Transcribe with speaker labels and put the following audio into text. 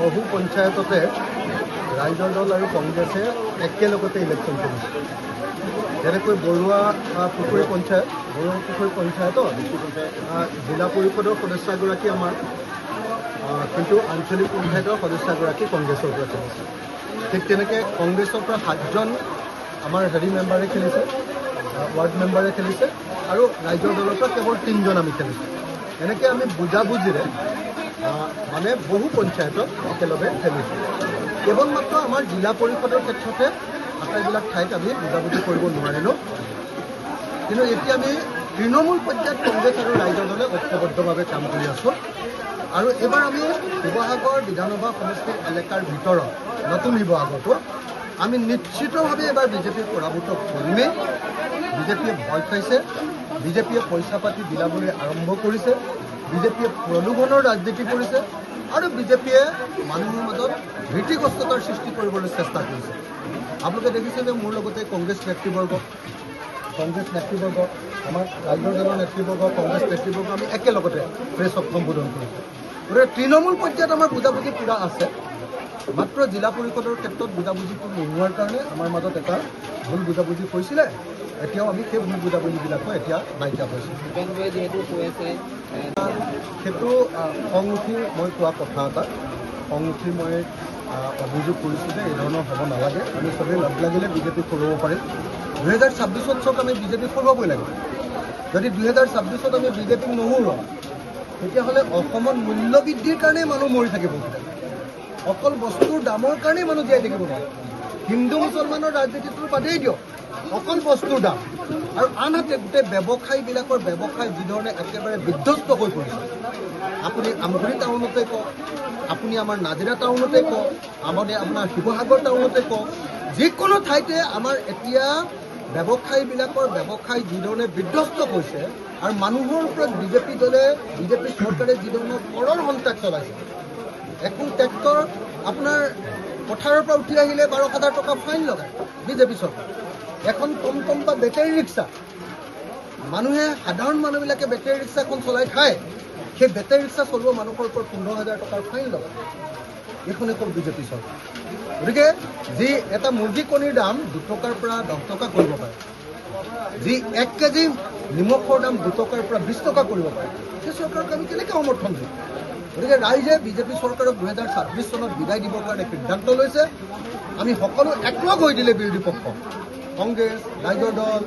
Speaker 1: বহু পঞ্চায়ততে ৰাইজৰ দল আৰু কংগ্ৰেছে একেলগতে ইলেকশ্যন কৰিছে। যেনেকৈ বৰুৱা পুখুৰী পঞ্চায়তত জিলা পৰিষদৰ সদস্যগৰাকী আমাৰ, কিন্তু আঞ্চলিক পঞ্চায়তৰ সদস্যগৰাকী কংগ্ৰেছৰ পৰা খেলিছে। ঠিক তেনেকৈ কংগ্ৰেছৰ পৰা 7জন আমাৰ মেম্বাৰে খেলিছে, ৱাৰ্ড মেম্বাৰে খেলিছে, আৰু ৰাইজৰ দলৰ পৰা কেৱল 3জন আমি খেলিছোঁ। এনেকৈ আমি বুজাবুজিৰে মানে বহু পঞ্চায়তত একেলগে খেলিছোঁ। কেৱল মাত্ৰ আমাৰ জিলা পৰিষদৰ ক্ষেত্ৰতে আটাইবিলাক ঠাইত আমি বুজাবুজি কৰিব নোৱাৰিলোঁ। কিন্তু এতিয়া আমি তৃণমূল পৰ্যায়ত কংগ্ৰেছ আৰু ৰাইজৰ দলে ঐক্যবদ্ধভাৱে কাম কৰি আছোঁ। আৰু এইবাৰ আমি শিৱসাগৰ বিধানসভা সমষ্টিৰ এলেকাৰ ভিতৰত নতুন শিৱসাগৰটো আমি নিশ্চিতভাৱে এবাৰ বিজেপিক পৰাভূত কৰিমেই। বিজেপিয়ে ভয় খাইছে, বিজেপিয়ে পইচা পাতি বিলাবলৈ আৰম্ভ কৰিছে, বিজেপিয়ে প্ৰলোভনৰ ৰাজনীতি কৰিছে, আৰু বিজেপিয়ে মানুহৰ মাজত ভীতিগ্ৰস্ততাৰ সৃষ্টি কৰিবলৈ চেষ্টা কৰিছে। আপোনালোকে দেখিছে যে মোৰ লগতে কংগ্ৰেছ নেতৃবৰ্গ, আমাৰ ৰাইজৰ দলৰ নেতৃবৰ্গ, কংগ্ৰেছ নেতৃবৰ্গ আমি একেলগতে প্ৰেছক সম্বোধন কৰিছোঁ। গতিকে তৃণমূল পৰ্যায়ত আমাৰ বুজাবুজি পূৰা আছে। মাত্ৰ জিলা পৰিষদৰ ক্ষেত্ৰত বুজাবুজিটো নোহোৱাৰ কাৰণে আমাৰ মাজত এটা ভুল বুজাবুজি হৈছিলে। এতিয়াও আমি সেই ভুল বুজাবুজিবিলাকো এতিয়া নাইকিয়া হৈছোঁ।
Speaker 2: যিহেতু কৈ আছে
Speaker 1: সেইটো খং উঠি মই কোৱা কথা এটা, খং উঠি মই অভিযোগ কৰিছোঁ যে এই ধৰণৰ হ'ব নালাগে। আমি চবেই লগ লাগিলে বিজেপিক হৰুৱাব পাৰিম। 2026 চক আমি বিজেপিক হৰুৱাবই লাগিব। যদি 2026 আমি বিজেপিক নহৰুৱাওঁ, তেতিয়াহ'লে অসমত মূল্য বৃদ্ধিৰ কাৰণেই মানুহ মৰি থাকিব। অকল বস্তুৰ দামৰ কাৰণেই মানুহ জীয়াই থাকিব নোৱাৰে। হিন্দু মুছলমানৰ ৰাজনীতিটো বাদেই দিয়ক, অকল বস্তুৰ দাম। আৰু আনহাতে গোটেই ব্যৱসায়ীবিলাকৰ ব্যৱসায় যিধৰণে একেবাৰে বিধ্বস্ত হৈ পৰিছে। আপুনি আমগুৰি টাউনতে কওক, আপুনি আমাৰ নাজিৰা টাউনতে কওক, আপোনাৰ শিৱসাগৰ টাউনতে কওক, যিকোনো ঠাইতে আমাৰ এতিয়া ব্যৱসায়ীবিলাকৰ ব্যৱসায় যিধৰণে বিধ্বস্ত হৈছে, আৰু মানুহৰ ওপৰত বিজেপি চৰকাৰে যিধৰণৰ কৰৰ সন্ত্ৰাস চলাইছে। এখন ট্ৰেক্টৰ আপোনাৰ পথাৰৰ পৰা উঠি আহিলে 12,000 টকা ফাইন লগায় বিজেপি চৰকাৰ। এখন টমটম বা বেটেৰী ৰিক্সা, সাধাৰণ মানুহবিলাকে বেটেৰী ৰিক্সাখন চলাই খায়, সেই বেটেৰী ৰিক্সা চলোৱা মানুহৰ ওপৰত 15,000 টকাৰ ফাইন লগায়। এইখন এখন বিজেপি চৰকাৰ। গতিকে যি এটা মুৰ্গী কণীৰ দাম 2 টকাৰ পৰা 10 টকা কৰিব পাৰে, যি 1 কেজি নিমখৰ দাম 2 টকাৰ পৰা 20 টকা কৰিব পাৰে, সেই চৰকাৰক আমি কেনেকৈ সমৰ্থন দিম? গতিকে ৰাইজে বিজেপি চৰকাৰক 2026 চনত বিদায় দিবৰ কাৰণে সিদ্ধান্ত লৈছে। আমি সকলো একলগ হৈ দিলে বিৰোধী পক্ষ, কংগ্ৰেছ, ৰাইজৰ দল,